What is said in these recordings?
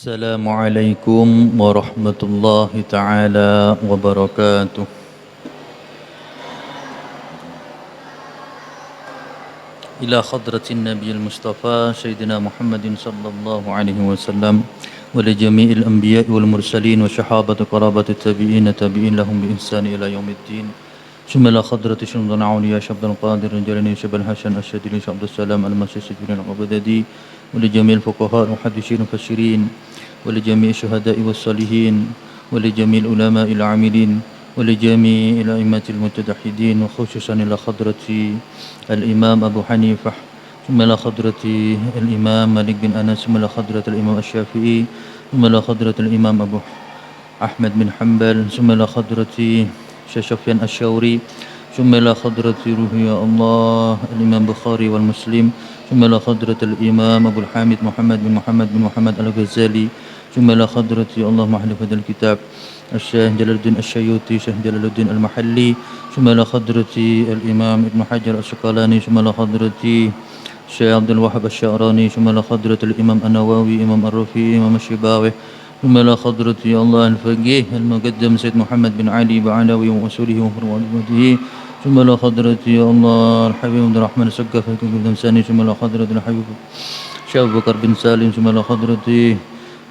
السلام عليكم ورحمة الله تعالى وبركاته. إلى حضرة النبي المصطفى سيدنا محمد صلى الله عليه وسلم ولجميع الأنبياء والمرسلين وشحابة قرابة التابعين تابعين لهم بإحسان إلى يوم الدين. ثم إلى حضرة شمدنا عوليا شبد القادر الجلني شبل الحسن الشديد شبد السلام المسيح سجين العبددي ولجميع الفقهاء المحدثين المفسرين ولجميع الشهداء والصالحين ولجميع العلماء العاملين ولجميع الأئمة المتدحدين وخصوصا إلى حضرة الإمام أبو حنيفة ثم إلى حضرة الإمام مالك بن أنس ثم إلى حضرة الإمام الشافعي ثم إلى حضرة الإمام أبو أحمد بن حنبل ثم إلى حضرة شيخ سفيان الثوري ثم إلى حضرة روحي الله الإمام بخاري والمسلم ثم إلى حضرة الإمام أبو الحامد محمد بن محمد الغزالي ثم إلى حضرة الله محلف هذا الكتاب الشيخ جلال الدين الشيوطي شيخ جلال الدين المحلي ثم إلى حضرة الإمام ابن حجر العسقلاني ثم إلى حضرة الشيخ عبد الوهاب الشعراني ثم إلى حضرة الإمام النووي إمام الرفيع إمام الشباوي ثم إلى حضرة الله الفقيه المقدم سيد محمد بن علي بعلوي وأصوله وفروعه ثم إلى حضرة الله الحبيب عبد الرحمن السقاف الدمساني ثم إلى حضرة الحبيب شيخ أبو بكر بن سالم ثم إلى حضرة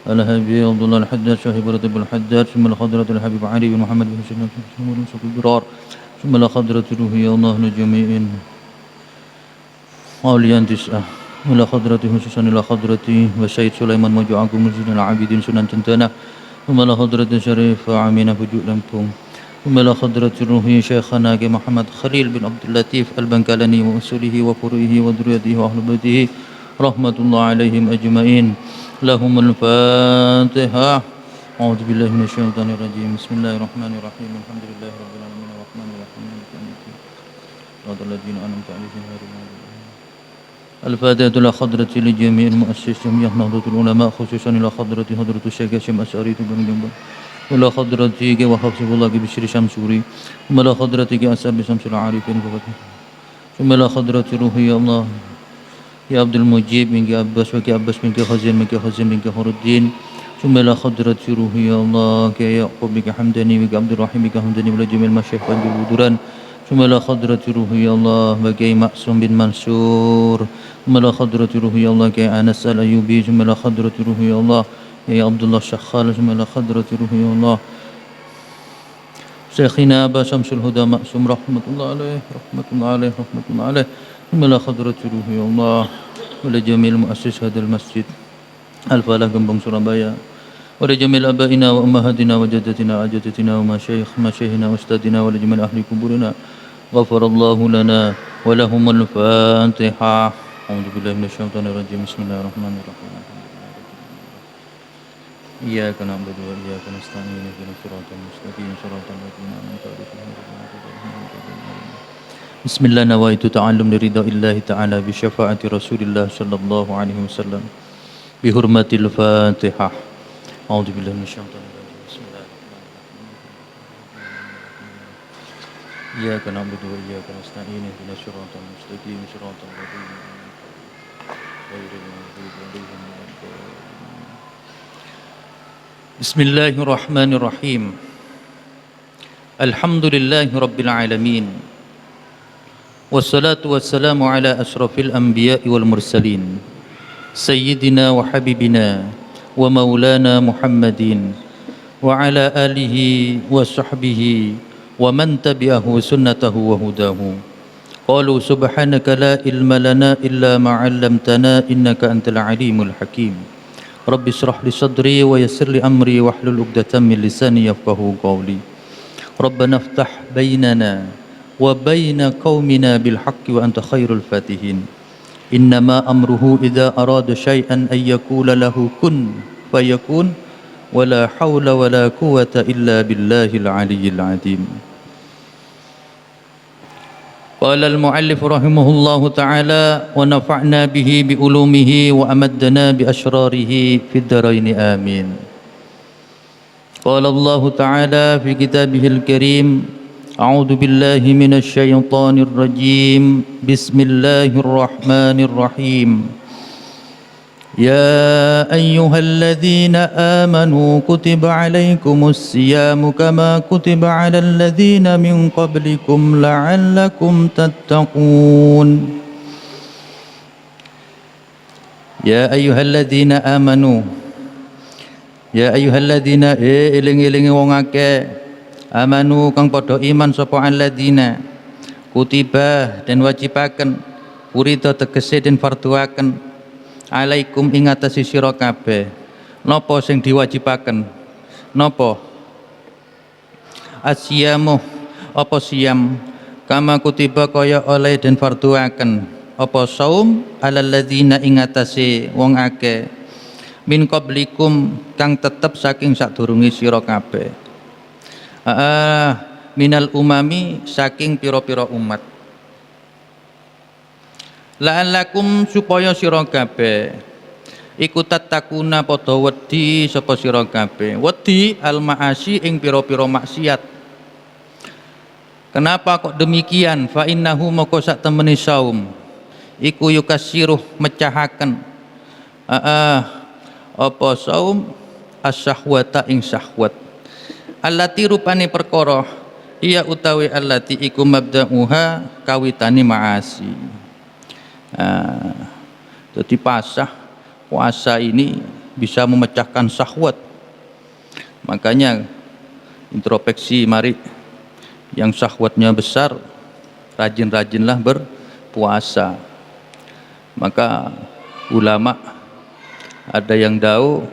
الحبيب عبد الله الحداد شيخ بن الحداد ثم إلى حضرة الحبيب علي بن محمد بن حسين بن البرار ثم إلى حضرة روحي الله لجميع أولياء تسعة إلى حضرة خصوصا إلى حضرة وسيد سليمان موجود عقب مسجد العابدين سنن تنتنا ثم إلى حضرة شريف عمينة وجود لمبون ثم إلى حضرة روحي شيخنا محمد خليل بن عبد اللطيف البنكالني وأصوله وفروعه وذريته وأهل بيته رحمة الله عليهم أجمعين. لهم الفاتحة. أعوذ بالله من الشيطان الرجيم. بسم الله الرحمن الرحيم. الحمد لله رب العالمين الرحمن الرحيم مالك يوم الدين. صراط الذين أنعمت عليهم غير المغضوب عليهم. الفاتحة إلى حضرة لجميع المؤسسين جميع نهضة العلماء خصوصا إلى حضرة الشيخ هاشم أشعري بن جنبل وإلى حضرة وحفظه الله بشر شمسوري ثم إلى حضرة أساب شمس العارفين ثم إلى حضرة روحي الله يا عبد المجيب منك عباس وك عباس منك خزين منك خزين منك خور الدين ثم إلى حضرة روحي الله كي يعقوب منك حمداني منك عبد الرحيم منك حمداني ولا جميع المشايخ والبدران ثم إلى حضرة روحي الله وكي معصوم بن منصور ثم إلى حضرة روحي الله كي أنس الأيوبي ثم إلى حضرة روحي الله يا عبد الله الشخال ثم إلى حضرة روحي الله شيخنا أبا شمس الهدى معصوم رحمة الله عليه رحمة الله عليه رحمة الله عليه ثم إلى حضرة روحي الله ولجميع المؤسس هذا المسجد الفلاح Gembong Surabaya ولجميع آبائنا وأمهاتنا وجدتنا وأجدتنا ومشايخنا وأستاذنا ولجميع أهل قبورنا غفر الله لنا ولهم الفاتحة. أعوذ بالله من الشيطان الرجيم. بسم الله الرحمن الرحيم. إياك نعبد وإياك نستعين اهدنا الصراط المستقيم صراط الذين أنعمت عليهم بسم الله نويت تعلم لرضا الله تعالى بشفاعة رسول الله صلى الله عليه وسلم بحرمة الفاتحة. أعوذ بالله من الشيطان الرجيم. بسم الله الرحمن الرحيم. إياك نعبد وإياك نستعين اهدنا الصراط المستقيم صراط الذين أنعمت عليهم غير المغضوب عليهم ولا الضالين. بسم الله الرحمن الرحيم. الحمد لله رب العالمين والصلاة والسلام على أشرف الأنبياء والمرسلين سيدنا وحبيبنا ومولانا محمد وعلى آله وصحبه ومن تبعه سنته وهداه. قالوا سبحانك لا علم لنا إلا ما علمتنا إنك أنت العليم الحكيم. رب اشرح لي صدري ويسر لي أمري واحلل عقدة من لساني يفقهوا قولي. ربنا افتح بيننا وبين قومنا بالحق وأنت خير الفاتحين. إنما أمره إذا أراد شيئا أن يقول له كن فيكون ولا حول ولا قوة إلا بالله العلي العظيم. قال المؤلف رحمه الله تعالى ونفعنا به بعلومه وأمدنا بأشراره في الدارين آمين. قال الله تعالى في كتابه الكريم أعوذ بالله من الشيطان الرجيم. بسم الله الرحمن الرحيم. يا أيها الذين آمنوا كتب عليكم الصيام كما كتب على الذين من قبلكم لعلكم تتقون يا أيها الذين آمنوا Ya ayyuhalladzina eling-elingi wong akeh amanu kang padha iman sapa alladzina kutiba den wajibaken urida tegese den farduaken alaikum ing atase sira kabeh napa sing diwajibaken napa asyamu apa siam kama kutiba kaya oleh den farduaken apa saum alal ladzina ing atase wong akeh min qablikum kang tetep saking sadurunge sira kabeh minal umami saking pira-pira umat la'allakum supaya sira kabeh iku tatakuna padha wedi sapa sira kabeh wedi al ma'asi ing pira-pira maksiat. Kenapa kok demikian? Fa innahu maka sak temene saum iku yukasiruh mecahaken apa saum asyahwata ing syahwat allati rupane perkara iya utawi allati iku mabda'uha kawitane maasi. Jadi puasa ini bisa memecahkan syahwat, makanya introspeksi mari yang syahwatnya besar rajin-rajinlah berpuasa. Maka ulama ada yang tahu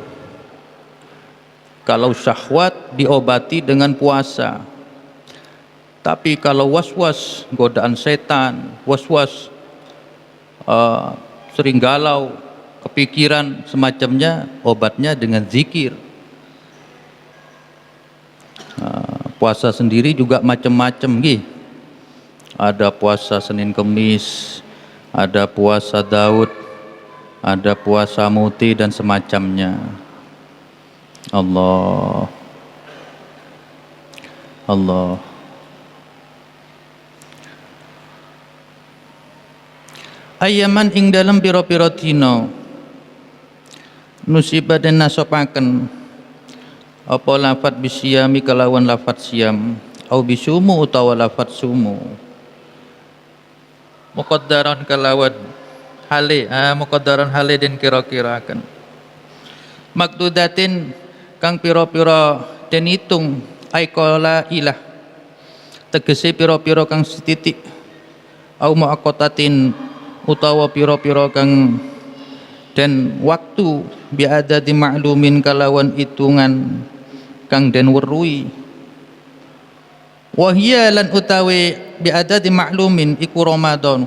kalau syahwat diobati dengan puasa, tapi kalau was-was godaan setan, was-was sering galau, kepikiran semacamnya, obatnya dengan zikir. Puasa sendiri juga macam-macam nggih. Ada puasa Senin Kemis, ada puasa Daud, ada puasa muti dan semacamnya. Allah ayaman ing dalam pira-pira dina nusibah den nasopaken apa lafat bisyami kelawan lafat siam au bisumu utawa lafat sumu muqaddaran kelawan muqaddaran hale den kira-kiraken makdudatin kang pira-pira den hitung aikola ilah tegese pira-pira kang setitik au muaqatatin utawa pira-pira kang den waktu biadadi ma'lumin kalawan hitungan kang den weruhi wahia lan utawi biadadi ma'lumin iku Ramadan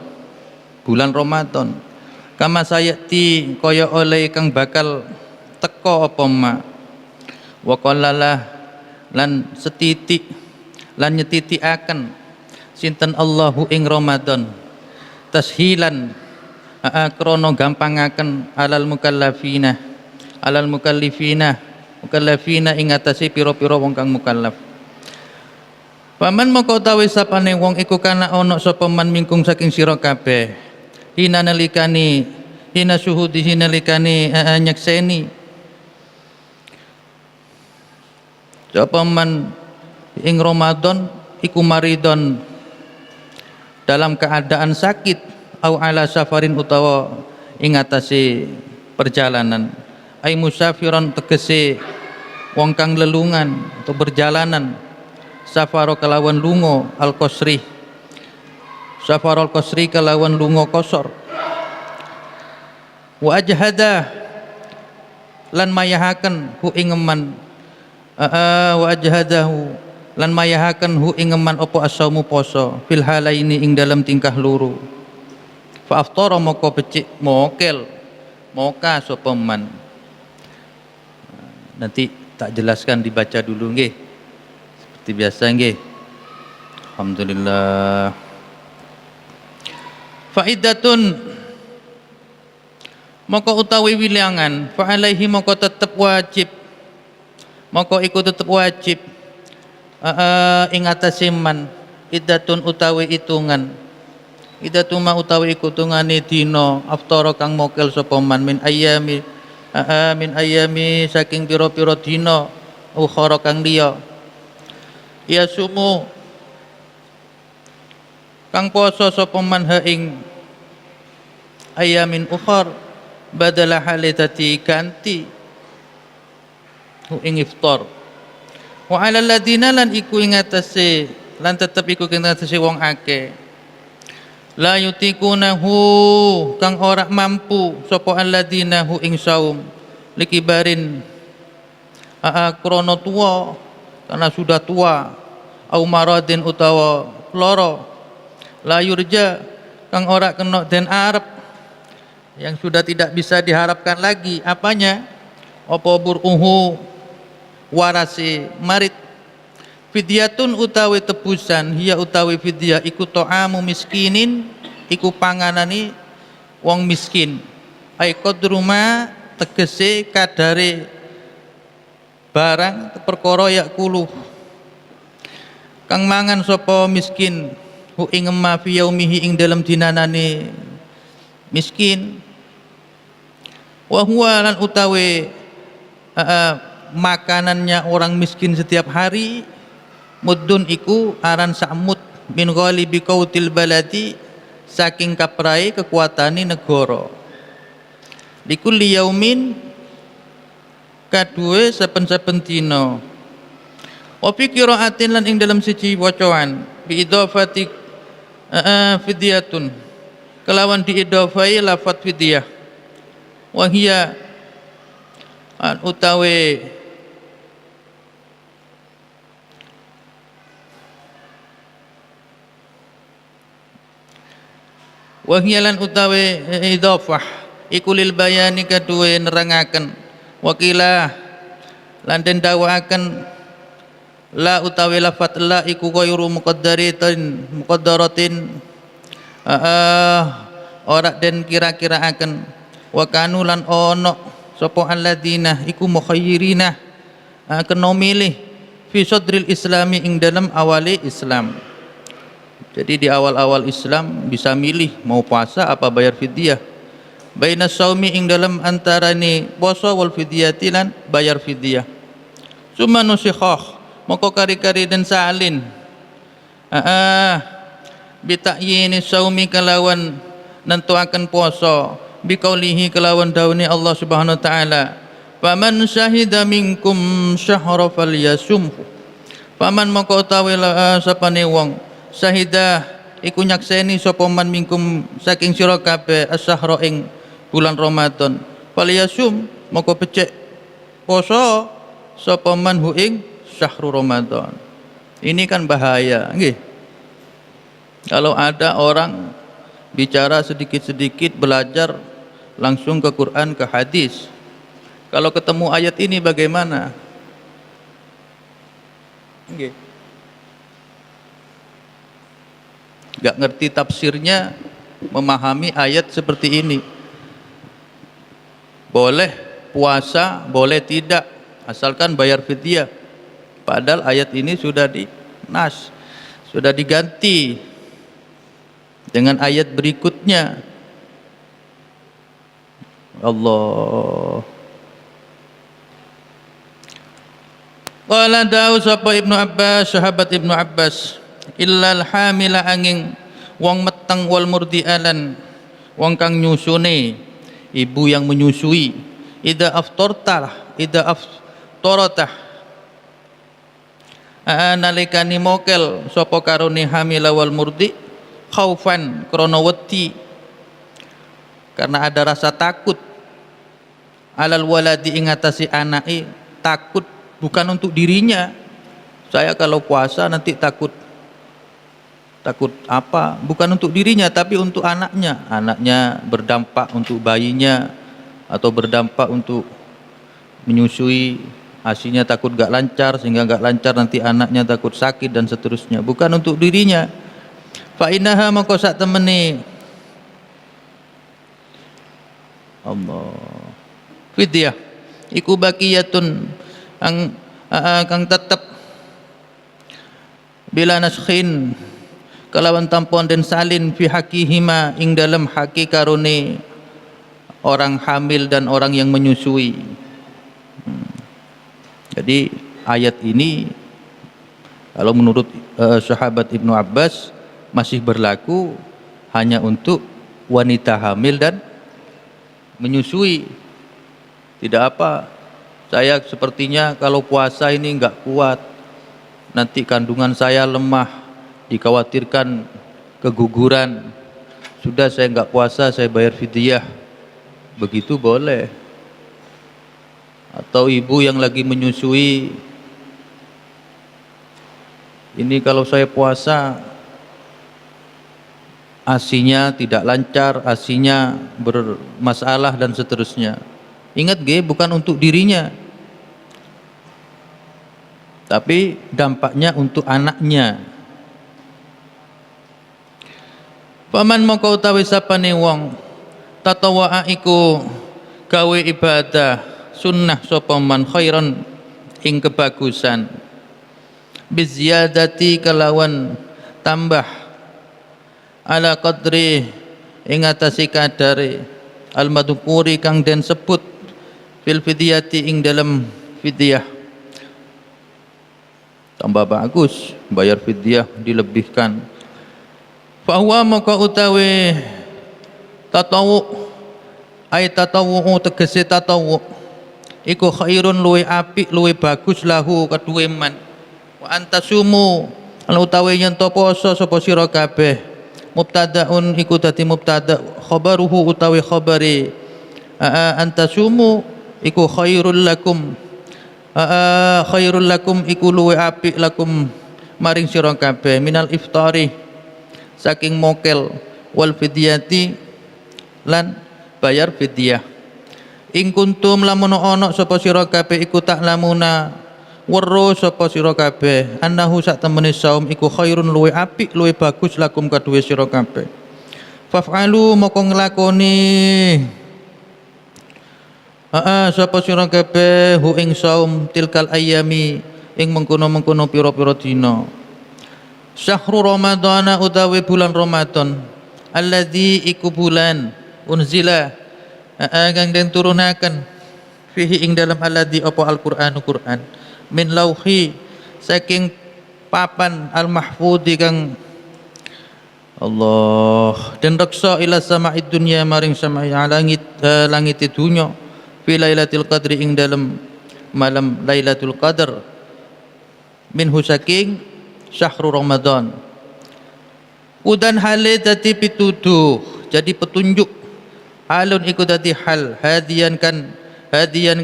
bulan Ramadan kama sayati kaya oleh kang bakal teka apa ma wa qallalah lan setitik lan nyetitikaken sinten Allahu ing Ramadan tashilan krana gampangaken alal mukallafina ing atase pira-pira wong kang mukallaf. Paman moko utawi sapane wong iku kana ana sapa man mingkung saking sira kabeh hina suhudi nyekseni sapa man ing Ramadan iku maridon dalam keadaan sakit au ala safarin utawa ing atase perjalanan ai musafiron tegese wong kang lelungan atau berjalanan safaro kelawan lungo al qasri safarul qasri kelawan lungo kosor wa ajhada lan mayahaken hu ing eman wa ajhadahu lan mayahaken hu ing eman apa asaumu poso fil halaini ing dalam tingkah loro fa aftara moko becik moka sapa man. Nanti tak jelaskan, dibaca dulu nggih seperti biasa nggih. Alhamdulillah. Faidatun moko utawi wilangan fa alaihi moko tetep wajib moko iku tetep wajib ing atase man iddatun utawi itungan ida tuma utawi iku tungane dina aftara kang mokel sapa man min ayami saking pira-pira dina ukhara kang liya ya sumu kang poso sapa man ha ing ayamin ukhar badala halitati ganti ing iftar wa alal ladina lan iku ing atase lan tetep iku ing atase wong akeh la yutikunahu kang ora mampu sapa alladina hu ing saum likibarin krana tua karena sudah tua au maradin utawa lara la yurja kang ora kena den arep yang sudah tidak bisa diharapkan lagi apanya apa buruhu warasi marid fidyatun utawi tebusan hiya utawi fidyah iku ta'amu miskinin iku panganani wong miskin ai qadruma tegese kadare barang perkara yakulu kang mangan sapa miskin hu ing ma fi yaumihi ing dalam dinanane miskin wa huwa lan utawi makanannya orang miskin setiap hari muddun iku aran sa'mud min ghalibi qautil baladi saking kaprai kekuatane negara likulli yaumin kadue saben-saben dina wa fi qiraatin lan ing dalam siji wacaan bi idhafati fidyatun kelawan diidhafai lafat fidyah wa hiya utawi wahyalan utawi idhafah iku lil bayani kaduwe nerangaken wakilah lan den dawaaken la utawi lafat la iku ghairu muqaddaratin ora den kira-kiraaken wa kanu lan ono sapa alladzina iku mukhayyirina kena milih fi sadril islami ing dalam awali Islam. Jadi di awal-awal Islam bisa milih mau puasa apa bayar fidyah. Baina saumi ing dalam antarane puasa wal fidyati lan bayar fidyah. Summa nusikhah moko kari-kari dan salin. Bi ta'yini saumi kalawan nentuaken puasa bi qaulihi kalawan daune Allah Subhanahu wa taala. Faman syahida minkum syahra falyasumhu. Faman moko utawi sapane wong syahidah iku nyakseni sapa man minkum saking sira kabeh asyhara ing bulan Ramadan falyasum moko becik poso sapa man hu ing syahrul Ramadan. Ini kan bahaya nggih. Kalau ada orang bicara sedikit-sedikit belajar langsung ke Quran ke hadis. Kalau ketemu ayat ini bagaimana? Nggih. Gak ngerti tafsirnya, memahami ayat seperti ini. Boleh puasa, boleh tidak, asalkan bayar fidyah. Padahal ayat ini sudah sudah diganti dengan ayat berikutnya. Allah. Qala dawu sapa Ibnu Abbas, sahabat Ibnu Abbas, illal hamila angin wong meteng wal murdialan wong kang nyusune ibu yang menyusui ida aftartah nalikani mokel sapa karone hamila wal murdi khaufan krana wedi karena ada rasa takut alal waladi ing atase anake takut bukan untuk dirinya saya kalau puasa nanti takut apa? Bukan untuk dirinya tapi untuk anaknya. Anaknya berdampak untuk bayinya atau berdampak untuk menyusui, ASINya takut gak lancar sehingga gak lancar nanti anaknya takut sakit dan seterusnya. Bukan untuk dirinya. Fa innaha maka sak temene Allah fidyah iku baqiyatun kang tetep bila naskhin kalawan tampon den salin fi hakihima ing dalam haki karone orang hamil dan orang yang menyusui. Jadi ayat ini kalau menurut sahabat Ibnu Abbas masih berlaku hanya untuk wanita hamil dan menyusui. Tidak apa, saya sepertinya kalau puasa ini enggak kuat, nanti kandungan saya lemah, dikhawatirkan keguguran, sudah saya enggak puasa, saya bayar fidyah, begitu boleh. Atau ibu yang lagi menyusui, ini kalau saya puasa asinya tidak lancar, asinya bermasalah dan seterusnya. Ingat bukan untuk dirinya, tapi dampaknya untuk anaknya. Paman moko utawi sapane wong tatawaa iku gawe ibadah sunnah sapa man khairan ing kebagusan biziyadati kelawan tambah ala qadri ing atase kadare al madhkuri kang den sebut fil fidyati ing dalam fidyah, tambah bagus bayar fidyah dilebihkan. Fa huwa maka utawi tatawu ay tatawu tegese tatawu iku khairun luwe apik luwe bagus lahu kaduwe man wa antasumu lan utawi yen to poso sapa sira kabeh mubtadaun iku dadi mubtada khabaruhu utawi khabari antasumu iku khairul lakum khairul lakum iku luwe apik lakum maring sira kabeh minal iftari saking mokel wal fidyati lan bayar fidyah. Ing kuntum lamun ana sapa sira kabeh iku tak lamuna weruh sapa sira kabeh annahu sak temene saum iku khairun luwe apik luwe bagus lakum kaduwe sira kabeh. Faf'alu moko nglakoni sapa sira kabeh hu ing saum tilkal ayami ing mengkono-mengkono pira-pira dina. Syahrul Ramadhana utawi bulan Ramadan alladzi iku bulan unzila kang den turunaken fihi ing dalam alladzi apa Al-Qur'an Qur'an min lauhi saking papan al-mahfudzi kang Allah den reksa ila sama'id dunya maring sama'i langit langit dunya fi lailatul qadri ing dalam malam Lailatul Qadar minhu saking syahrul Ramadan. Udan hale dadi pituduh jadi petunjuk halun iku dadi hal hadian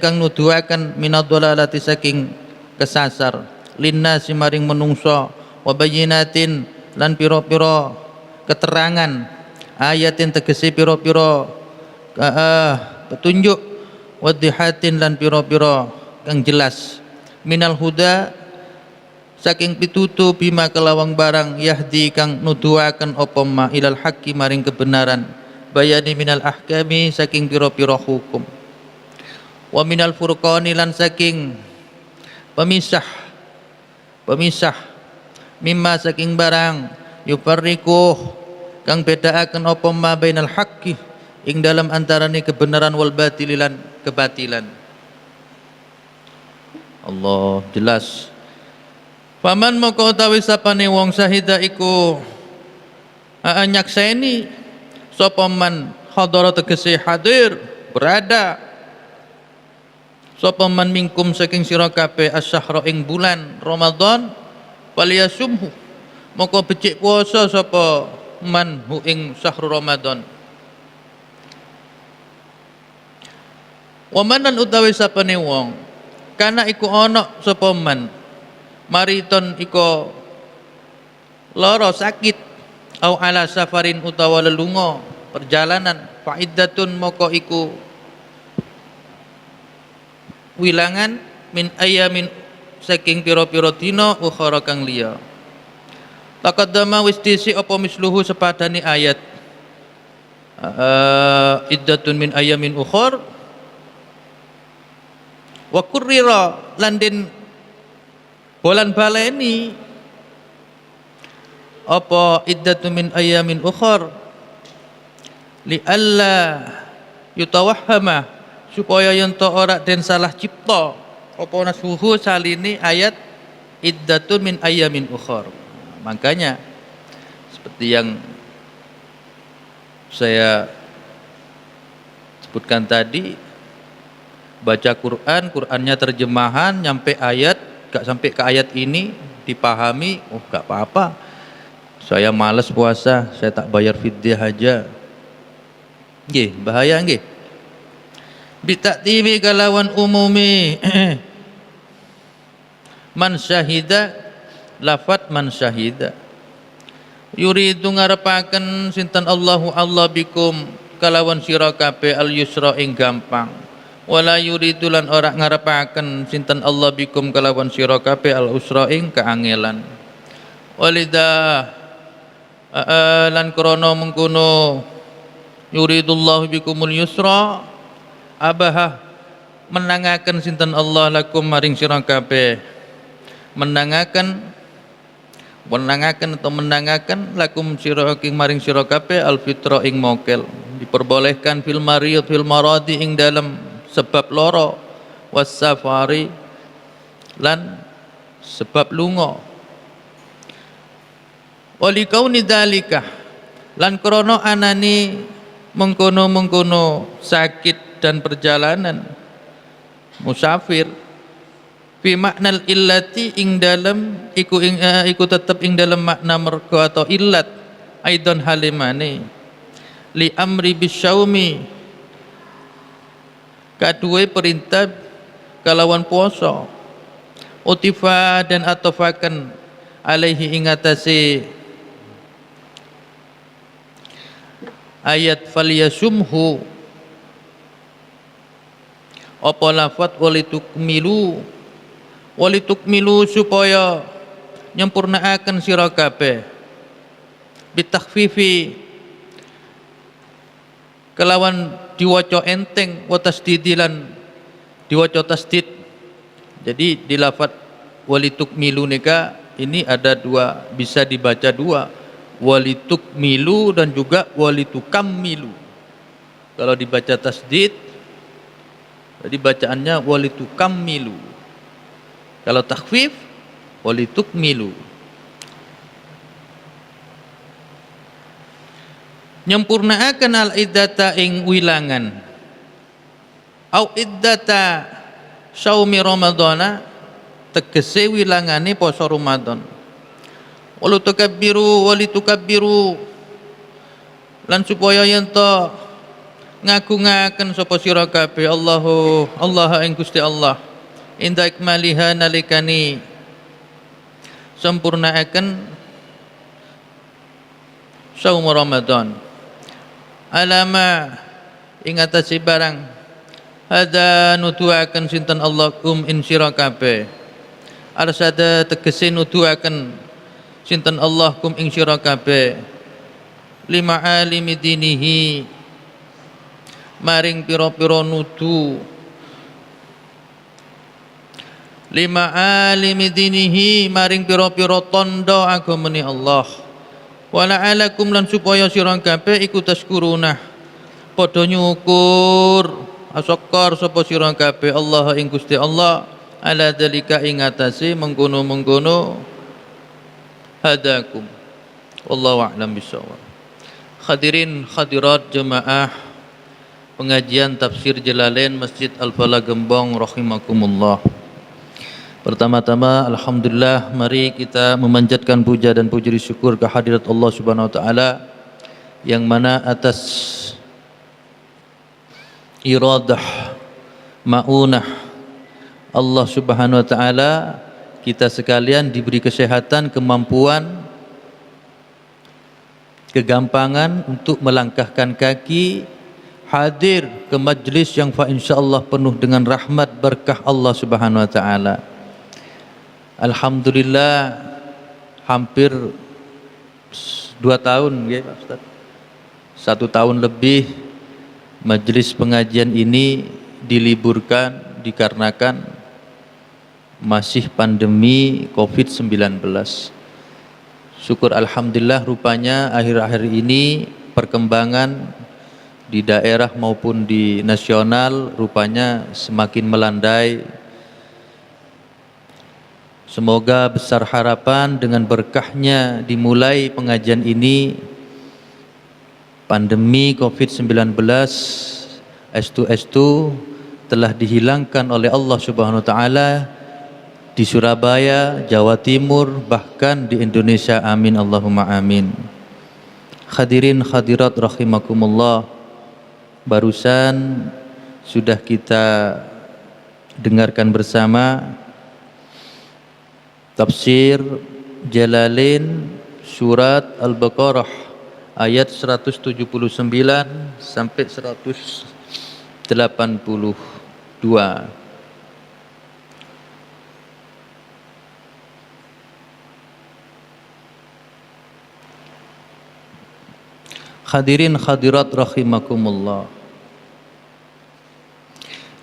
kang nuduhaken minadhalalati saking kesasar linnasi maring menungso wa bayyinatin lan pira-pira keterangan ayatin tegese pira-pira petunjuk wadihatin lan pira-pira kang jelas minal huda saking pitutu bima kelawang barang yahdi kang nuduhaken apa ma ilal haqqi maring kebenaran bayani minal ahkami saking pira-pira hukum wa minal furqani lan saking pemisah mimma saking barang yufarriqu kang bedaaken apa ma bainal haqqi ing dalam antarane kebenaran wal batil lan kebatilan. Allah jelas. Paman moko utawi sapane wong syahida iku nyakseni sapa man hadara tegese hadir berada sapa man mingkum saking sira kabeh asyhra ing bulan Ramadan waliyasumhu moko becik puasa sapa man hu ing syahrul Ramadan. Wa manan utawi sapane wong kana iku ana sapa man mariton iko lara sakit au ala safarin utawa lelunga perjalanan faiddatun moko iku wilangan min ayamin saking pira-pira dina ukhara kang liya. Taqaddama wis disi apa misluhu sepadane ayat iddatun min ayamin ukhar wa kurrira lan den bolan baleni apa iddatu min ayamin ukhar li alla yutawahhama supaya yen to ora den salah cipta apa nasuhu salini ayat iddatun min ayamin ukhar. Makanya seperti yang saya sebutkan tadi, baca Quran, Qurannya terjemahan nyampe ayat, gak sampai ke ayat ini dipahami, oh gak apa-apa, saya malas puasa, saya tak bayar fidyah aja. Nggih, bahaya nggih. Bitaktibi kalawan umumi man syahida, lafat man syahida yuridu ngarepaken sinten Allahu Allah bikum kalawan sira kabeh al yusra ing gampang, wala yuridu lan ora ngarepaken sinten Allah bikum kalawan sira kabeh al usra ing kaangelan. Walidah lan krana mengkono yuridullahu bikumul yusra abaha menangaken sinten Allah lakum maring sira kabeh, menangaken lakum sira ing maring sira kabeh al fitra ing mokel, diperbolehkan fil maradi ing dalam sebab loro, was safari lan sebab lunga, wali kauni dalika lan krana anani mengkono sakit dan perjalanan musafir fi maknal illati ing dalam iku tetep ing dalam makna mergo atau illat aidon halimane li amri bisyaumi kaduwe perintah kalawan puasa utifa dan atofakan alaihi ing atase ayat falyasumhu apa lafat walitukmilu supaya nyempurnaaken sira kabeh bitakhfifi kelawan diwaca enteng wa tasdidilan diwaca tasdid. Jadi di lafat walitukmilu nika ini ada dua, bisa dibaca dua, walitukmilu dan juga walitukammilu. Kalau dibaca tasdid jadi bacaannya walitukammilu. Kalau takhfif walitukmilu. Nyempurnaaken al iddata ing wilangan au iddata syaumi ramadhana tegese wilangane poso Ramadan. Walitukabbiru lan supaya yen to ngagungaken sapa sira kabeh Allah ing Gusti Allah inda ikmaliha nalikani sempurnaaken saum Ramadan alama ing atase barang ada nuduhaken sinten Allah kum in sira kabeh arsada tegese nuduhaken sinten Allah kum ing sira kabeh lima alimi dinihi maring pira-pira nudu lima alimi dinihi maring pira-pira tondo agamane Allah wala alakum lan supaya sira kabeh iku taskuruna padha nyukur asyakar sapa sira kabeh Allah ing Gusti Allah ala dalika ing atase mengkono-mengkono hadakum wallahu a'lam bishawab. Hadirin hadirat jemaah pengajian tafsir Jalalain Masjid Al-Falah Gembong rahimakumullah. Pertama-tama alhamdulillah, mari kita memanjatkan puja dan puji syukur kehadirat Allah Subhanahu wa taala yang mana atas iradah maunah Allah Subhanahu wa taala kita sekalian diberi kesehatan, kemampuan, kegampangan untuk melangkahkan kaki hadir ke majlis yang insyaallah penuh dengan rahmat berkah Allah Subhanahu wa taala. Alhamdulillah hampir 2 tahun ya Pak Ustaz. 1 tahun lebih majlis pengajian ini diliburkan dikarenakan masih pandemi COVID-19. Syukur alhamdulillah, rupanya akhir-akhir ini perkembangan di daerah maupun di nasional rupanya semakin melandai. Semoga besar harapan dengan berkahnya dimulai pengajian ini, pandemi COVID-19 estu telah dihilangkan oleh Allah Subhanahu wa taala di Surabaya, Jawa Timur, bahkan di Indonesia. Amin Allahumma amin. Hadirin hadirat rahimakumullah, barusan sudah kita dengarkan bersama tafsir Jalalain surat Al-Baqarah ayat 179 sampai 182. Hadirin hadirat rahimakumullah.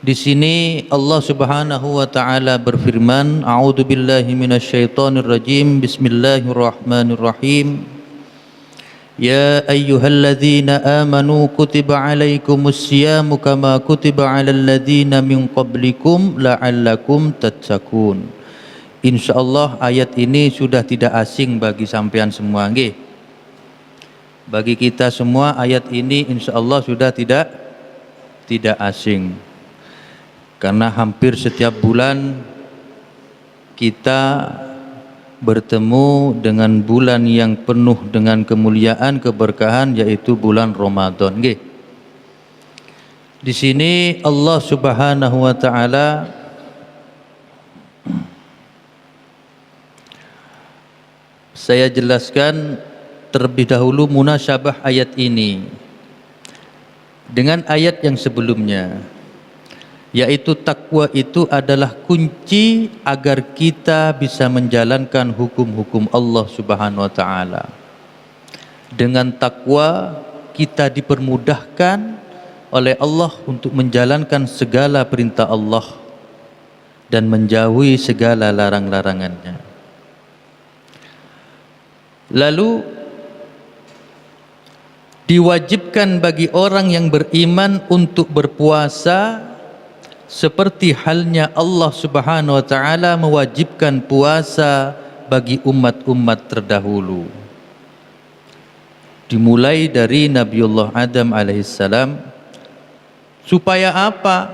Di sini Allah Subhanahu wa taala berfirman, A'udzu billahi minasyaitonir rajim. Bismillahirrahmanirrahim. Ya ayyuhalladzina amanu kutiba alaikumus syiyamu kama kutiba alal ladzina min qablikum la'allakum tattaqun. Insyaallah ayat ini sudah tidak asing bagi sampean semua, nggih. Bagi kita semua ayat ini insyaallah sudah tidak asing. Karena hampir setiap bulan kita bertemu dengan bulan yang penuh dengan kemuliaan, keberkahan, yaitu bulan Ramadan. Nggih. Di sini Allah Subhanahu wa taala saya jelaskan terlebih dahulu munasyabah ayat ini dengan ayat yang sebelumnya, yaitu takwa itu adalah kunci agar kita bisa menjalankan hukum-hukum Allah Subhanahu wa taala. Dengan takwa kita dipermudahkan oleh Allah untuk menjalankan segala perintah Allah dan menjauhi segala larang-larangannya. Lalu diwajibkan bagi orang yang beriman untuk berpuasa seperti halnya Allah Subhanahu wa taala mewajibkan puasa bagi umat-umat terdahulu. Dimulai dari Nabiullah Adam alaihissalam. Supaya apa?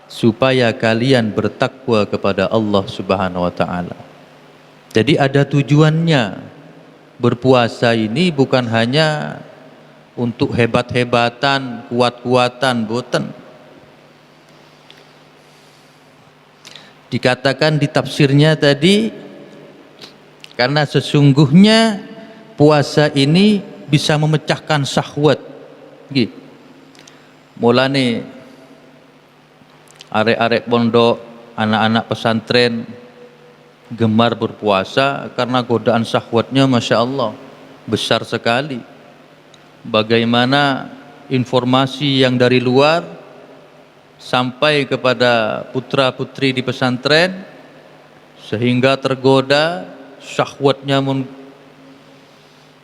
Supaya kalian bertakwa kepada Allah Subhanahu wa taala. Jadi ada tujuannya. Berpuasa ini bukan hanya untuk hebat-hebatan, kuat-kuatan, boten. Dikatakan di tafsirnya tadi, karena sesungguhnya puasa ini bisa memecahkan syahwat. Nggih. Mulane arek-arek pondok, anak-anak pesantren gemar berpuasa karena godaan syahwatnya Masya Allah besar sekali. Bagaimana informasi yang dari luar sampai kepada putra-putri di pesantren sehingga tergoda, syahwatnya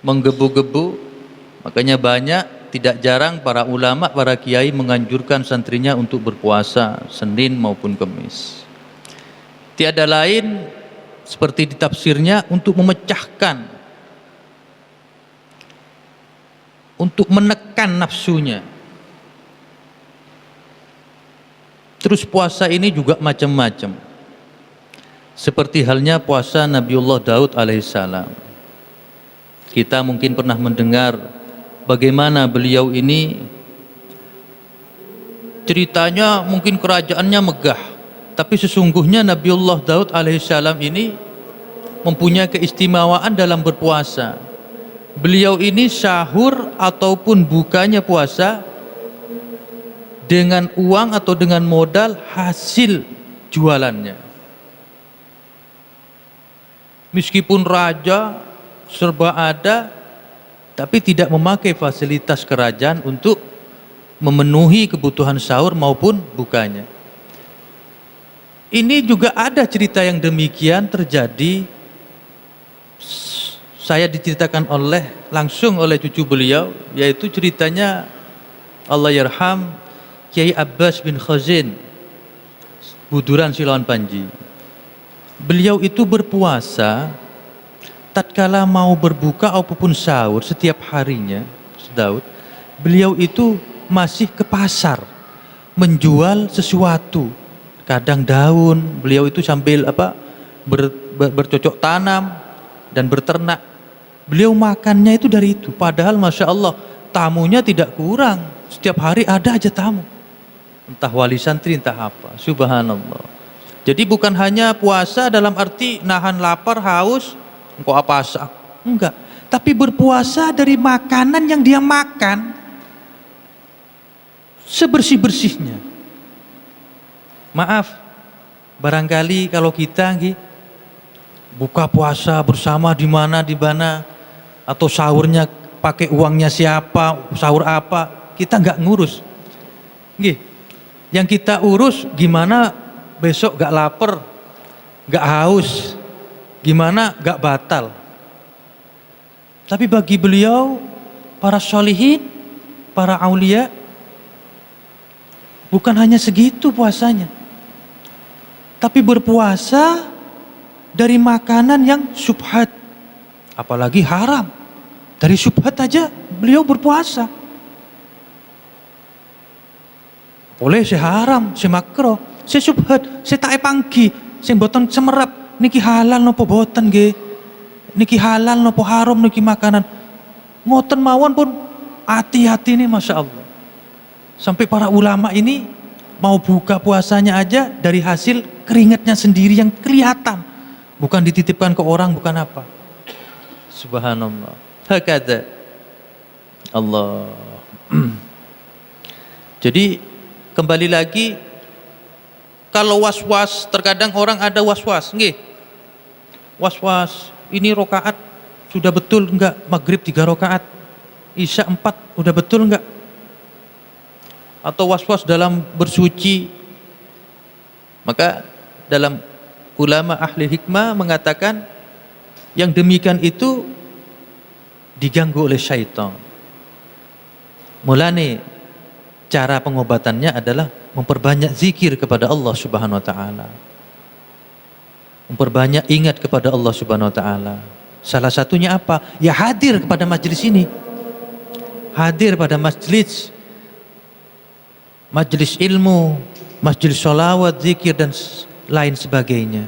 menggebu-gebu. Makanya tidak jarang para ulama, para kiai menganjurkan santrinya untuk berpuasa Senin maupun Kamis. Tiada lain seperti di tafsirnya untuk memecahkan, untuk menekan nafsunya. Terus puasa ini juga macam-macam. Seperti halnya puasa Nabiullah Daud alaihissalam. Kita mungkin pernah mendengar bagaimana beliau ini ceritanya mungkin kerajaannya megah, tapi sesungguhnya Nabiullah Daud alaihissalam ini mempunyai keistimewaan dalam berpuasa. Beliau ini sahur ataupun bukanya puasa dengan uang atau dengan modal hasil jualannya. Meskipun raja serba ada, tapi tidak memakai fasilitas kerajaan untuk memenuhi kebutuhan sahur maupun bukanya. Ini juga ada cerita yang demikian terjadi saya diceritakan langsung oleh cucu beliau, yaitu ceritanya Allah yarham Kiai Abbas bin Khazin Buduran Silawan Panji. Beliau itu berpuasa tatkala mau berbuka ataupun sahur setiap harinya, Daud, beliau itu masih ke pasar menjual sesuatu, kadang daun, beliau itu sambil bercocok tanam dan berternak. Beliau makannya itu dari itu, padahal Masya Allah tamunya tidak kurang, setiap hari ada aja tamu, entah wali santri entah apa, subhanallah. Jadi bukan hanya puasa dalam arti nahan lapar, haus, engkau apa asa, enggak, tapi berpuasa dari makanan yang dia makan sebersih-bersihnya. Maaf, barangkali kalau kita buka puasa bersama di mana atau sahurnya pakai uangnya siapa, sahur apa, kita nggak ngurus. Yang kita urus gimana besok nggak lapar, nggak haus, gimana nggak batal. Tapi bagi beliau, para sholihin, para aulia, bukan hanya segitu puasanya, tapi berpuasa dari makanan yang syubhat, apalagi haram. Dari syubhat aja beliau berpuasa. Boleh si haram, si makro, si syubhat, si tak panggi, si boten semerap, niki halal nopo boten nggih. Niki halal nopo haram niki makanan. Ngoten mawon pun hati-hati nih, Masya Allah. Sampai para ulama ini mau buka puasanya aja dari hasil keringatnya sendiri yang kelihatan, bukan dititipkan ke orang, bukan apa. Subhanallah. Hakada Allah. Jadi kembali lagi, kalau was-was, terkadang orang ada was-was, nggih. Was-was, ini rokaat sudah betul enggak? Maghrib 3 rokaat, Isya 4 udah betul enggak? Atau was-was dalam bersuci. Maka dalam ulama ahli hikmah mengatakan yang demikian itu diganggu oleh syaitan. Mulane cara pengobatannya adalah memperbanyak zikir kepada Allah Subhanahu wa taala. Memperbanyak ingat kepada Allah Subhanahu wa taala. Salah satunya apa? Ya hadir kepada majelis ini. Hadir pada majelis ilmu, majelis sholawat, zikir dan lain sebagainya.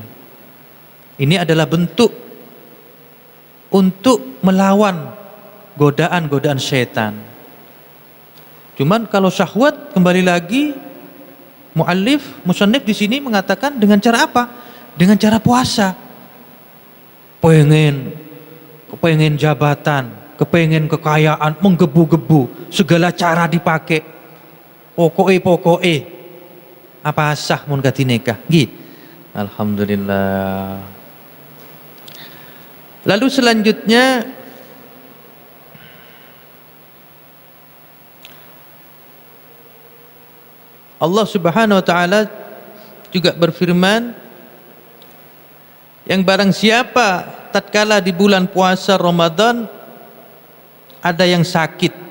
Ini adalah bentuk untuk melawan godaan-godaan syaitan. Cuman kalau syahwat, kembali lagi musannif di sini mengatakan dengan cara apa? Dengan cara puasa. Kepengen jabatan, kepengen kekayaan, menggebu-gebu, segala cara dipakai. Pokoke apa sah mun katinekah? Nggih. Alhamdulillah. Lalu selanjutnya Allah Subhanahu wa taala juga berfirman, yang barang siapa tatkala di bulan puasa Ramadan ada yang sakit.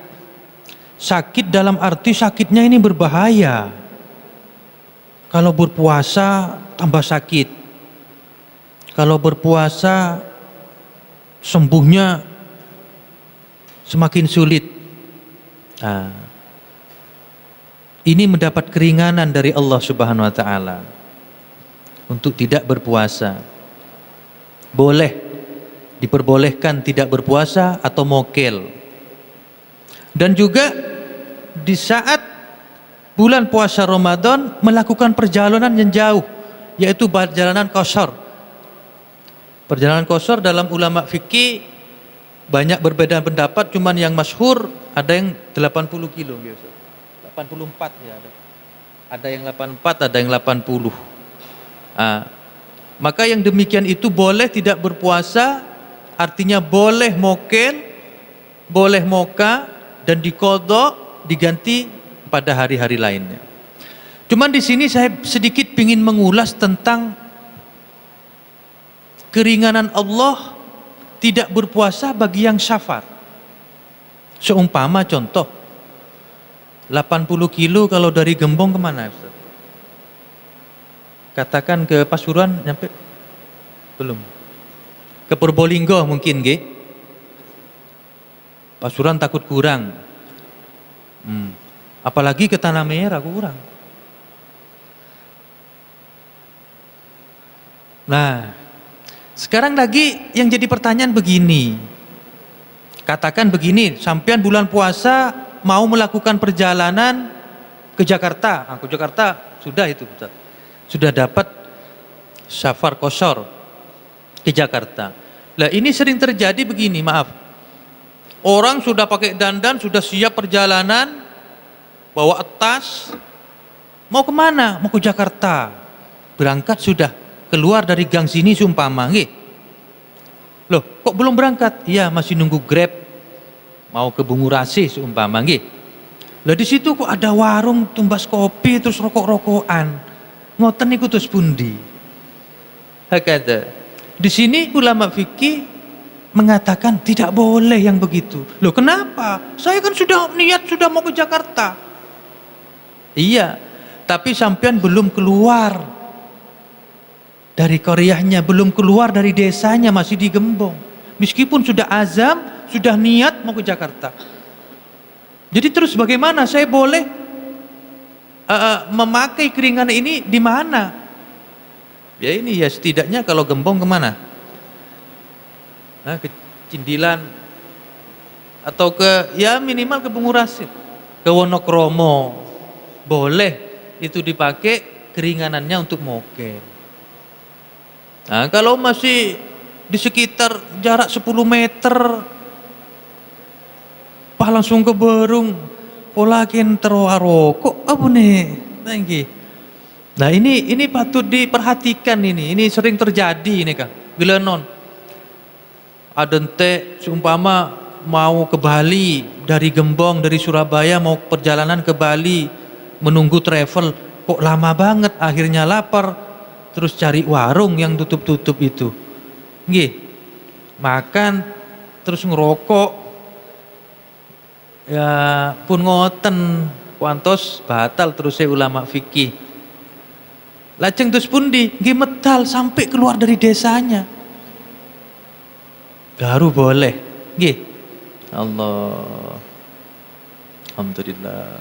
Sakit dalam arti sakitnya ini berbahaya. Kalau berpuasa tambah sakit. Kalau berpuasa sembuhnya semakin sulit. Ini mendapat keringanan dari Allah Subhanahu wa taala untuk tidak berpuasa. Boleh diperbolehkan tidak berpuasa atau mokel. Dan juga di saat bulan puasa Ramadan melakukan perjalanan yang jauh, yaitu perjalanan qashar. Perjalanan qashar dalam ulama fikih banyak berbeda pendapat, cuman yang masyhur ada yang 80 kilo gitu. 84 ya ada. Ada yang 84, ada yang 80. Maka yang demikian itu boleh tidak berpuasa, artinya boleh mokel, boleh moka, dan dikodok, diganti pada hari-hari lainnya. Cuman di sini saya sedikit ingin mengulas tentang keringanan Allah tidak berpuasa bagi yang safar. Seumpama contoh 80 kilo kalau dari Gembong kemana Ustaz? Katakan ke Pasuruan nyampe? Belum. Ke Purbolinggo mungkin nggih. Pasuruan takut kurang. Apalagi ke Tanah Merah kurang. Nah, sekarang lagi yang jadi pertanyaan begini. Katakan begini, sampean bulan puasa mau melakukan perjalanan ke Jakarta. Ke Jakarta sudah itu, sudah dapat safar qashar ke Jakarta. Lah ini sering terjadi begini, maaf. Orang sudah pakai dandan, sudah siap perjalanan, bawa tas, mau kemana? Mau ke Jakarta. Berangkat sudah, keluar dari gang sini seumpama, nggih. Loh, kok belum berangkat? Iya, masih nunggu Grab. Mau ke Bungurasi seumpama, nggih. Lah di situ kok ada warung tumbas kopi terus rokok-rokokan. Ngoten niku terus pundi? Hakata. Di sini ulama fikih mengatakan tidak boleh yang begitu. Loh kenapa? Saya kan sudah niat sudah mau ke Jakarta. Iya, tapi sampean belum keluar dari qaryahnya, belum keluar dari desanya, masih di Gembong. Meskipun sudah azam, sudah niat mau ke Jakarta. Jadi terus bagaimana? Saya boleh memakai keringanan ini di mana? Ya ini ya setidaknya kalau Gembong kemana? Nah, ke Cindilan atau ke ya minimal ke Bungurasi, ke Wonokromo. Boleh itu dipakai keringanannya untuk mokel. Nah, kalau masih di sekitar jarak 10 meter langsung ke Berung, pola kentro aroko apa nih? Nah ini patut diperhatikan ini sering terjadi ini Kang. Bila non ada ente seumpama mau ke Bali dari Gembong, dari Surabaya mau perjalanan ke Bali, menunggu travel kok lama banget, akhirnya lapar, terus cari warung yang tutup-tutup itu, nggih, makan terus ngerokok, ya pun ngoten, kuantos batal terus saya ulama fikih. Lajeng terus pundi, nggih medal sampai keluar dari desanya, baru boleh, nggih. Allah, alhamdulillah.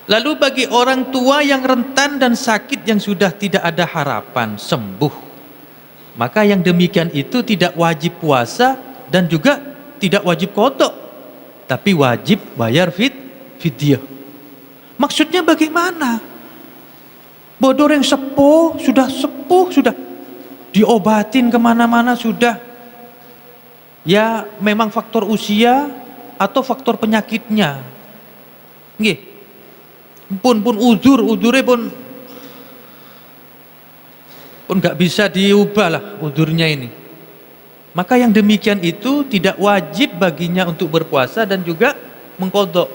Lalu bagi orang tua yang rentan dan sakit yang sudah tidak ada harapan sembuh, maka yang demikian itu tidak wajib puasa dan juga tidak wajib qada, tapi wajib bayar fidyah. Maksudnya bagaimana? Bodor yang sepuh, sudah diobatin kemana-mana sudah. Ya memang faktor usia atau faktor penyakitnya. Nggih. Pun uzurnya pun nggak bisa diubah lah uzurnya ini. Maka yang demikian itu tidak wajib baginya untuk berpuasa dan juga mengqadha,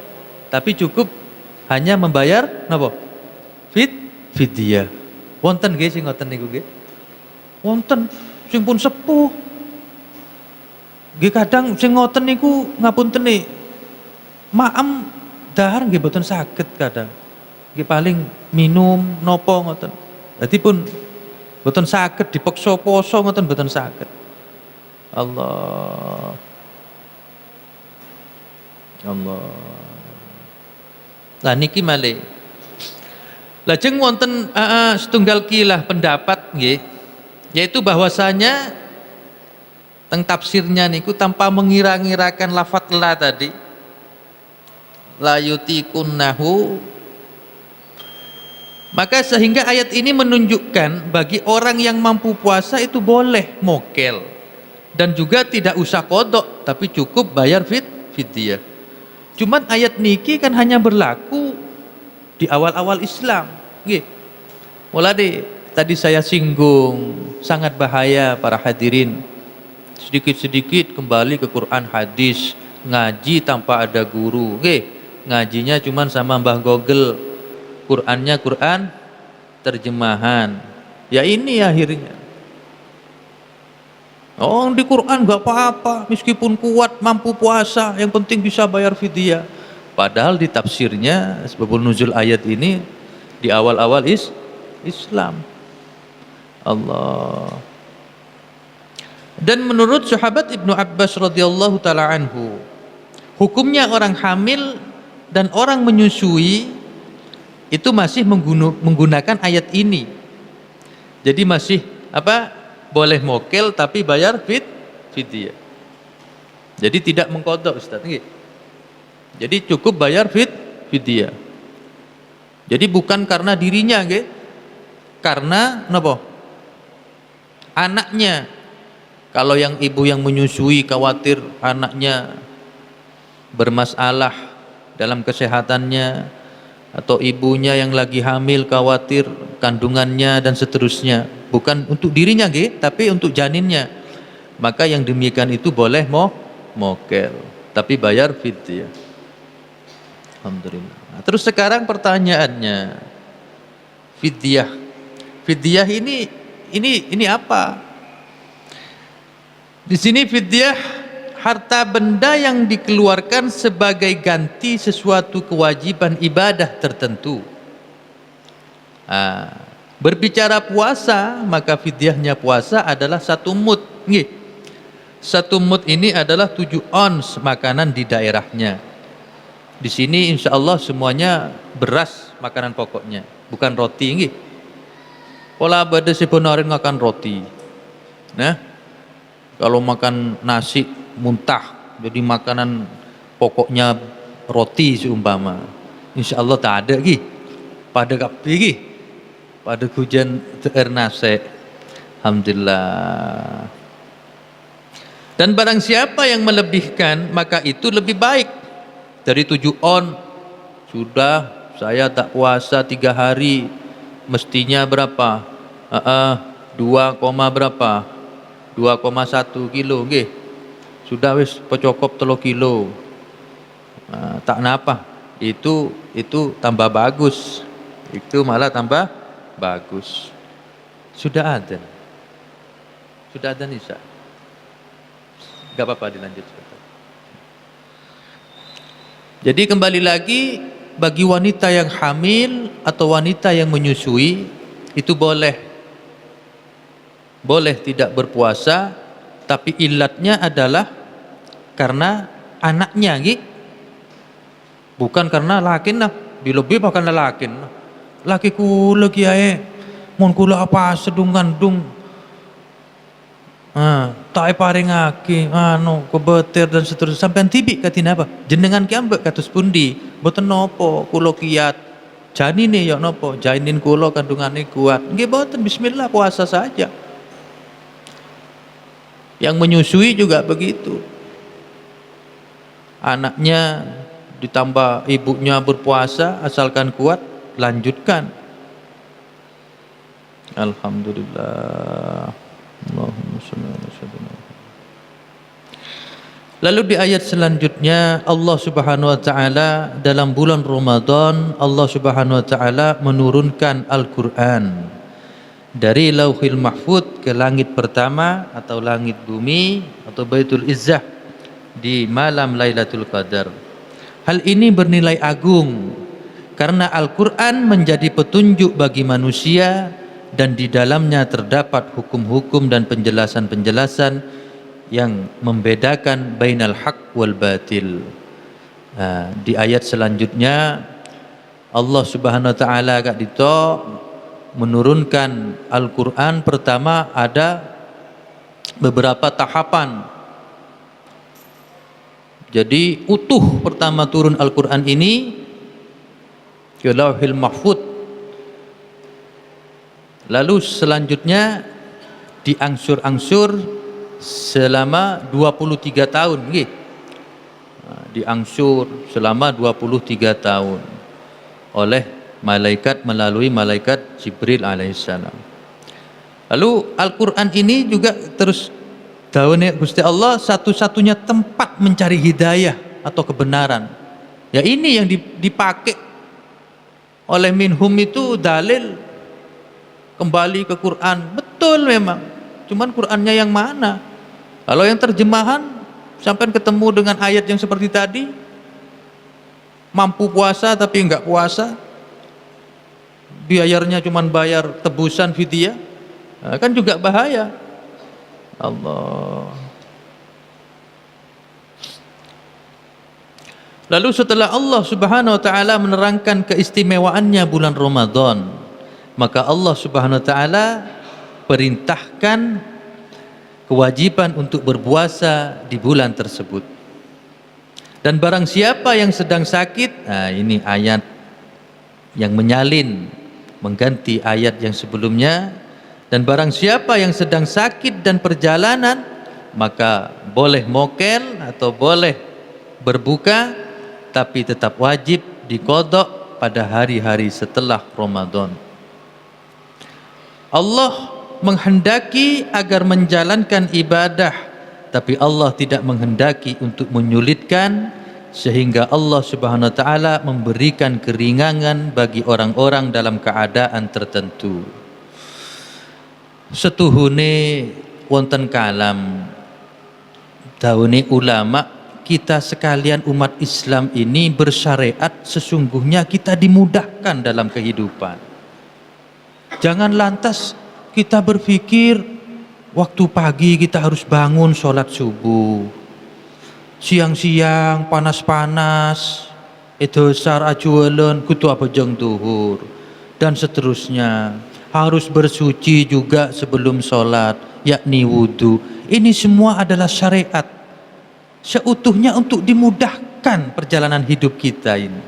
tapi cukup hanya membayar napa? Fidyah. Wonten nggih sing ngoten niku nggih. Wonten sing pun sepuh. Nggih kadang sing ngoten niku ngapuntene. Maem dahar nggih boten saged kadang. Nggih paling minum nopo ngoten. Dadi pun boten saged dipeksa poso ngoten boten saged. Allah. Lah niki malih. Lajeng wonten setunggal kilah pendapat nggih, yaitu bahwasanya teng tafsirnya niku tanpa mengira-ngirakan lafadz la tadi, la yutikunnahu, maka sehingga ayat ini menunjukkan bagi orang yang mampu puasa itu boleh mokel dan juga tidak usah qadha, tapi cukup bayar fidyah. Cuman ayat niki kan hanya berlaku di awal-awal Islam, nggih. Mulane tadi saya singgung sangat bahaya para hadirin. Sedikit-sedikit kembali ke Quran hadis, ngaji tanpa ada guru, nggih. Ngajinya cuman sama Mbah Google. Qurannya Quran terjemahan. Ya ini akhirnya. Oh, di Quran nggak apa-apa, meskipun kuat mampu puasa, yang penting bisa bayar fidyah. Padahal di tafsirnya sebabul nuzul ayat ini di awal-awal Islam. Allah. Dan menurut sahabat Ibnu Abbas radhiyallahu taala anhu, hukumnya orang hamil dan orang menyusui itu masih menggunakan ayat ini. Jadi masih apa? Boleh mokel tapi bayar fidyah. Jadi tidak mengkodok, Ustaz. Jadi cukup bayar fidyah. Jadi bukan karena dirinya, nggih. Karena napa? Anaknya. Kalau yang ibu yang menyusui khawatir anaknya bermasalah dalam kesehatannya, atau ibunya yang lagi hamil khawatir kandungannya dan seterusnya, bukan untuk dirinya nggih, tapi untuk janinnya, maka yang demikian itu boleh mokel tapi bayar fidyah. Alhamdulillah. Nah, terus sekarang pertanyaannya, fidyah ini apa? Di sini fidyah harta benda yang dikeluarkan sebagai ganti sesuatu kewajiban ibadah tertentu. Berbicara puasa, maka fidyahnya puasa adalah 1 mud. Nggih. 1 mud ini adalah 7 ons makanan di daerahnya. Di sini insya Allah semuanya beras makanan pokoknya, bukan roti. Nggih. Pola pada sebenarnya makan roti. Nah, kalau makan nasi muntah, jadi makanan pokoknya roti seumpama, insya Allah tak ada lagi pada kapi lagi pada hujan ter nase. Alhamdulillah. Dan barang siapa yang melebihkan, maka itu lebih baik dari 7 on. Sudah saya tak puasa 3 hari, mestinya berapa? 2, berapa? 2,1 kilo nggih. Sudah wis pecokop 3 kilo. Tak napa. Itu tambah bagus. Itu malah tambah bagus. Sudah ada Nisa. Enggak apa-apa, dilanjut. Jadi kembali lagi, bagi wanita yang hamil atau wanita yang menyusui itu boleh tidak berpuasa, tapi ilatnya adalah karena anaknya, gitu. Bukan karena lakin lah, dilebih bahkan lakin. Laki kula kiai, mun kula apa sedung ngandung, tak paringake kebetir dan seterusnya, sampean tibik katina apa? Jenengan ki ambek kados pundi? Mboten napa kula kiat. Janine ya napa? Janin kula kandungane kuat. Nggih mboten, bismillah puasa saja. Yang menyusui juga begitu. Anaknya ditambah ibunya berpuasa, asalkan kuat, lanjutkan. Alhamdulillah. Allahumma shalli ala sayyidina. Lalu di ayat selanjutnya Allah Subhanahu wa taala dalam bulan Ramadan, Allah Subhanahu wa taala menurunkan Al-Qur'an dari Lauhil Mahfud ke langit pertama atau langit bumi atau Baitul Izzah di malam Lailatul Qadar. Hal ini bernilai agung karena Al-Quran menjadi petunjuk bagi manusia dan di dalamnya terdapat hukum-hukum dan penjelasan-penjelasan yang membedakan bainal haq wal batil. Di ayat selanjutnya Allah Subhanahu wa taala agak dito menurunkan Al-Quran. Pertama ada beberapa tahapan. Jadi utuh pertama turun Al-Quran ini ke Lauhil Mahfud, lalu selanjutnya diangsur-angsur selama 23 tahun, diangsur selama 23 tahun oleh malaikat melalui malaikat Jibril alaihissalam. Lalu Al-Quran ini juga terus daunnya Gusti Allah satu-satunya tempat mencari hidayah atau kebenaran. Ya ini yang dipakai oleh minhum itu dalil kembali ke Quran. Betul memang. Cuman Qurannya yang mana? Kalau yang terjemahan sampai ketemu dengan ayat yang seperti tadi, mampu puasa tapi enggak puasa, biayarnya cuma bayar tebusan fidyah, nah, kan juga bahaya. Allah. Lalu setelah Allah Subhanahu wa taala menerangkan keistimewaannya bulan Ramadan, maka Allah Subhanahu wa taala perintahkan kewajiban untuk berpuasa di bulan tersebut. Dan barang siapa yang sedang sakit, nah ini ayat yang menyalin mengganti ayat yang sebelumnya. Dan barang siapa yang sedang sakit dan perjalanan, maka boleh mokel atau boleh berbuka, tapi tetap wajib diqadha pada hari-hari setelah Ramadan. Allah menghendaki agar menjalankan ibadah, tapi Allah tidak menghendaki untuk menyulitkan, sehingga Allah Subhanahu wa taala memberikan keringanan bagi orang-orang dalam keadaan tertentu. Setuhune wonten kalam daune ulama, kita sekalian umat Islam ini bersyariat, sesungguhnya kita dimudahkan dalam kehidupan. Jangan lantas kita berpikir waktu pagi kita harus bangun sholat subuh, siang-siang panas-panas edosar ajualen kutu apa jeng duhur, dan seterusnya. Harus bersuci juga sebelum sholat, yakni wudhu. Ini semua adalah syariat seutuhnya untuk dimudahkan perjalanan hidup kita ini,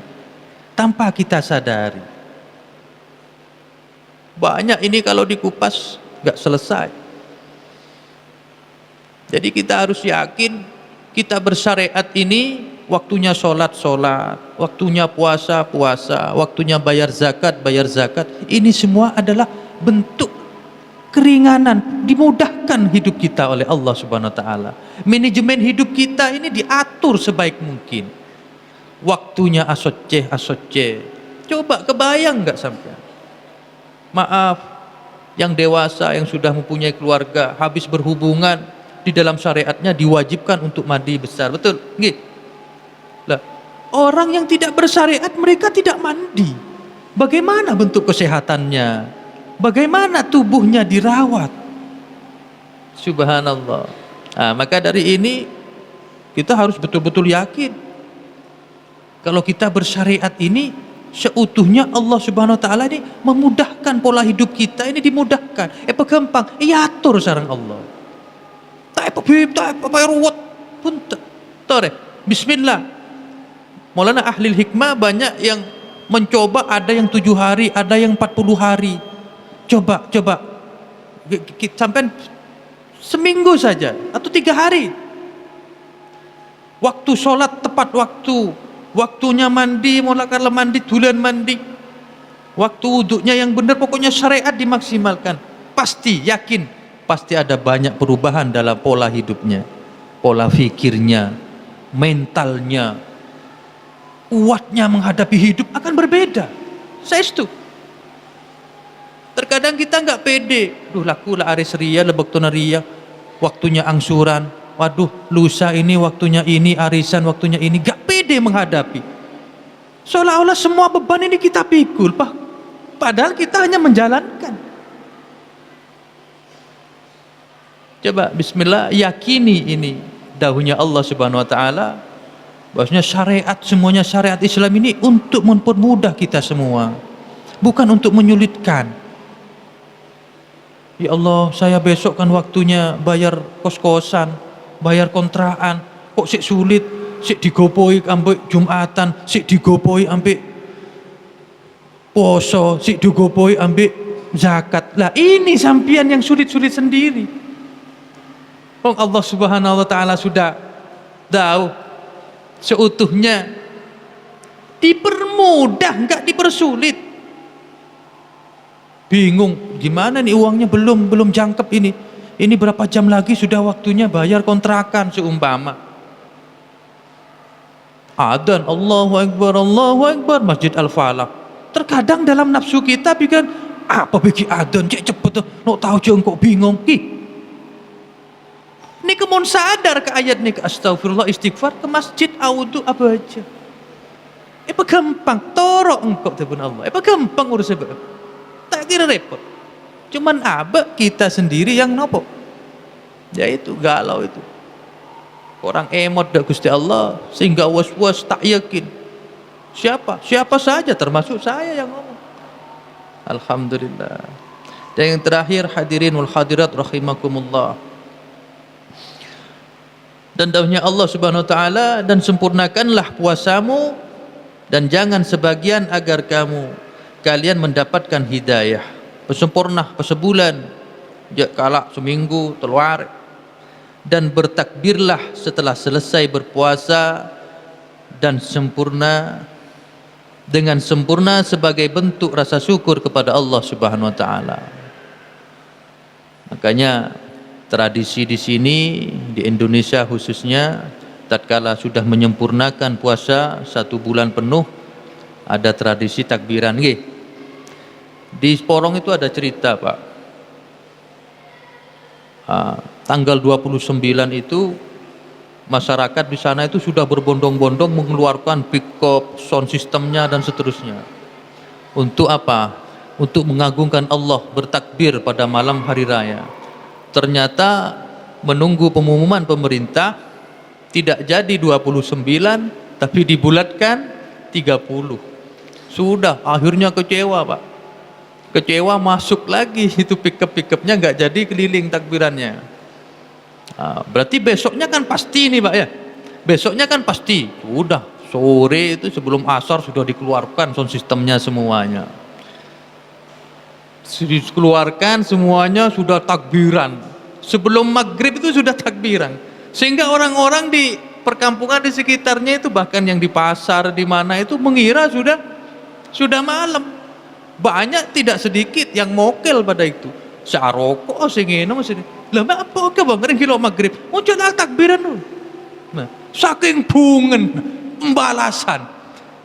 tanpa kita sadari. Banyak ini kalau dikupas gak selesai. Jadi kita harus yakin kita bersyariat ini, waktunya sholat, waktunya puasa, waktunya bayar zakat. Ini semua adalah bentuk keringanan, dimudahkan hidup kita oleh Allah Subhanahu wa taala. Manajemen hidup kita ini diatur sebaik mungkin. Waktunya asoceh. Coba kebayang gak sampai? Maaf, yang dewasa yang sudah mempunyai keluarga, habis berhubungan, di dalam syariatnya diwajibkan untuk mandi besar, betul? Nggih. Lah, orang yang tidak bersyariat mereka tidak mandi. Bagaimana bentuk kesehatannya? Bagaimana tubuhnya dirawat? Subhanallah. Nah, maka dari ini kita harus betul-betul yakin kalau kita bersyariat ini seutuhnya Allah Subhanahu wa taala ini memudahkan pola hidup kita ini, dimudahkan. Gampang, atur sareng Allah. Tak apa ruwet pun tore. Bismillah. Maulana ahli hikmah banyak yang mencoba, ada yang 7 hari, ada yang 40 hari. Coba sampai seminggu saja atau 3 hari. Waktu sholat tepat waktu, waktunya mandi, mulai mandi, dulan mandi, waktu wuduknya yang benar, pokoknya syariat dimaksimalkan. Pasti yakin, pasti ada banyak perubahan dalam pola hidupnya, pola fikirnya, mentalnya, kuatnya menghadapi hidup akan berbeda. Saestu. Terkadang kita nggak pede, laku lah aris ria, lebek tona ria, waktunya angsuran, waduh lusa ini waktunya ini, arisan waktunya ini, nggak pede menghadapi. Seolah-olah semua beban ini kita pikul, padahal kita hanya menjalankan. Coba bismillah, yakini ini dahulunya Allah Subhanahu wa taala, bahwasanya syariat, semuanya syariat Islam ini untuk mempermudah kita semua, bukan untuk menyulitkan. Ya Allah, saya besok kan waktunya bayar kos-kosan, bayar kontrakan, kok sik sulit, sik digopoi ambek Jumatan, sik digopoi ambek poso, sik digopoi ambek zakat. Lah ini sampian yang sulit-sulit sendiri. Allah Subhanahu wa taala sudah tahu seutuhnya, dipermudah, enggak dipersulit. Bingung gimana nih, uangnya belum jangkep ini berapa jam lagi sudah waktunya bayar kontrakan seumpama. Adzan Allahu Akbar Masjid Al-Falaq. Terkadang dalam nafsu kita pikiran, apa bagi adzan cek cepet tuh, no tahu jeng kok bingung. Ini kemun sadar ke ayat nih, ke astagfirullah, istighfar, ke masjid, audu, apa aja. Apa gampang, torok engkau tebun Allah. Apa gampang urusnya, tak kira repot. Cuman abek kita sendiri yang nopo. Ya itu galau itu. Orang emot dak Gusti Allah sehingga was-was tak yakin. Siapa saja termasuk saya yang ngomong. Alhamdulillah. Dan yang terakhir, hadirin wal hadirat rahimakumullah. Dan dawuhnya Allah Subhanahu wa taala, dan sempurnakanlah puasamu dan jangan sebagian agar kalian mendapatkan hidayah. Sempurna sebulan, jak kalak seminggu teluar. Dan bertakbirlah setelah selesai berpuasa dan sempurna dengan sempurna sebagai bentuk rasa syukur kepada Allah Subhanahu wa taala. Makanya tradisi di sini di Indonesia khususnya, tatkala sudah menyempurnakan puasa 1 bulan penuh, ada tradisi takbiran nggih. Di Porong itu ada cerita, Pak. Tanggal 29 itu masyarakat di sana itu sudah berbondong-bondong mengeluarkan pick-up, sound systemnya dan seterusnya. Untuk apa? Untuk mengagungkan Allah, bertakbir pada malam hari raya. Ternyata menunggu pengumuman pemerintah tidak jadi 29 tapi dibulatkan 30. Sudah akhirnya kecewa, Pak. Kecewa, masuk lagi itu pick-up-pick-upnya nggak jadi keliling takbirannya. Berarti besoknya kan pasti nih, Pak ya. Besoknya kan pasti. Sudah sore itu sebelum asar sudah dikeluarkan sound systemnya semuanya. Dikeluarkan semuanya, sudah takbiran. Sebelum maghrib itu sudah takbiran. Sehingga orang-orang di perkampungan di sekitarnya itu, bahkan yang di pasar di mana itu mengira sudah malam. Banyak tidak sedikit yang mokel pada itu. Saroko sing ngene mesti. Lah apa ke bang kilo maghrib? Muncul takbiran dulu. Nah, saking bungen pembalasan.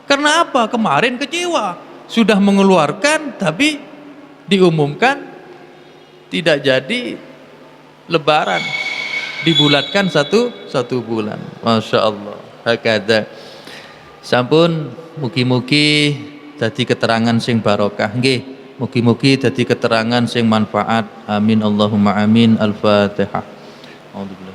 Karena apa? Kemarin kecewa, sudah mengeluarkan tapi diumumkan tidak jadi lebaran, dibulatkan satu bulan. Masya Allah. Hakada. Sampun mugi-mugi dadi keterangan sing barokah nggih. Mugi-mugi dadi keterangan sing manfaat. Amin Allahumma amin. Al-Fatihah. A'udzubillahi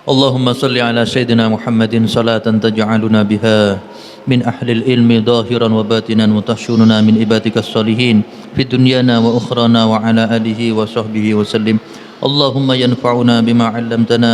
اللهم صل على سيدنا محمد صلاة تجعلنا بها من أهل العلم ظاهرا وباطنا وتحشرنا من عبادك الصالحين في دنيانا وأخرانا وعلى آله وصحبه وسلم. اللهم ينفعنا بما علمتنا.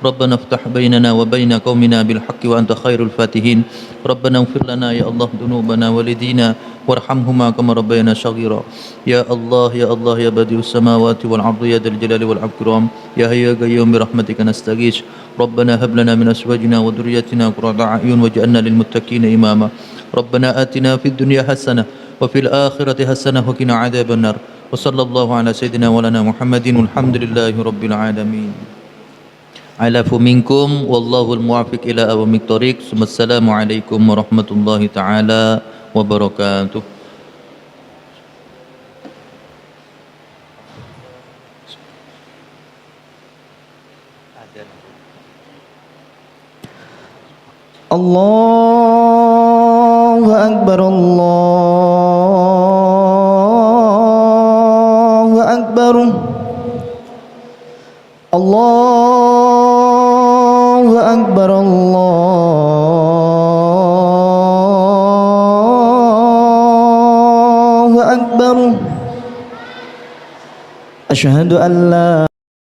ربنا افتح بيننا وبين قومنا بالحق وأنت خير الفاتحين. ربنا اغفر لنا يا الله ذنوبنا ولدينا وارحمهما كما ربينا صغيرا. يا الله يا الله يا بديع السماوات والأرض يا ذا الجلال والإكرام يا حي يا قيوم برحمتك نستغيث. ربنا هب لنا من أزواجنا وذريتنا قرة أعين واجعلنا للمتقين إماما. ربنا آتنا في الدنيا حسنة وفي الآخرة حسنة وقنا عذاب النار. وصلى الله على سيدنا ولنا محمد والحمد لله رب العالمين. Alafu minkum wallahu al-muwafiq ila aqwamit thoriq. Assalamu alaikum warahmatullahi taala wabarakatuh. Allahu akbar, Allahu akbar, Allahu akbar, Allahu akbar. Asyhadu an la